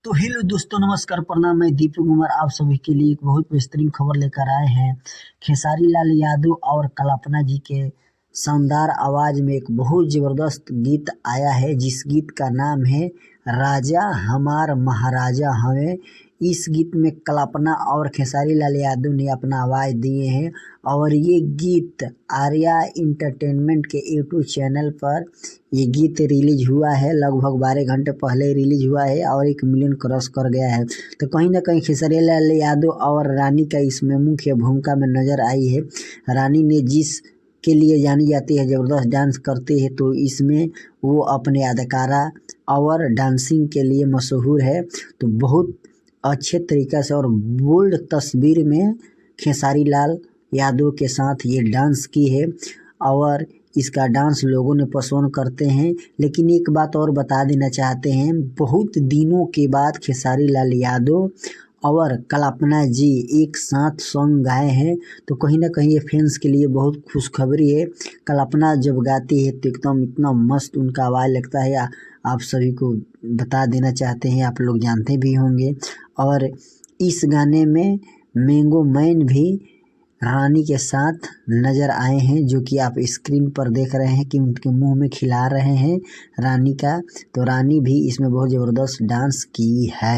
तो हेलो दोस्तों, नमस्कार, प्रणाम। मैं दीपक कुमार आप सभी के लिए एक बहुत बेहतरीन खबर लेकर आए हैं। खेसारी लाल यादव और कल्पना जी के शानदार आवाज में एक बहुत जबरदस्त गीत आया है, जिस गीत का नाम है राजा हमार महाराजा हमें। इस गीत में कल्पना और खेसारी लाल यादव ने अपना आवाज दिए हैं और ये गीत आर्या इंटरटेनमेंट के यूट्यूब चैनल पर ये गीत रिलीज हुआ है। लगभग 12 घंटे पहले रिलीज हुआ है और 1 मिलियन क्रॉस कर गया है। तो कहीं ना कहीं खेसारी लाल यादव और रानी का इसमें मुख्य भूमिका में नजर आई है। रानी ने जिस के लिए जानी जाती है, जबरदस्त डांस करती है, तो इसमें वो अपने अदाकारा और डांसिंग के लिए मशहूर है। तो बहुत अच्छे तरीक़े से और बोल्ड तस्वीर में खेसारी लाल यादव के साथ ये डांस की है और इसका डांस लोगों ने पसंद करते हैं। लेकिन एक बात और बता देना चाहते हैं, बहुत दिनों के बाद खेसारी लाल यादव और कल्पना जी एक साथ सॉन्ग गाए हैं, तो कहीं ना कहीं ये फैंस के लिए बहुत खुशखबरी है। कल्पना जब गाती है तो एकदम इतना मस्त उनका आवाज़ लगता है, आप सभी को बता देना चाहते हैं, आप लोग जानते भी होंगे। और इस गाने में मैंगो मैन भी रानी के साथ नजर आए हैं, जो कि आप स्क्रीन पर देख रहे हैं कि उनके मुंह में खिला रहे हैं रानी का। तो रानी भी इसमें बहुत ज़बरदस्त डांस की है।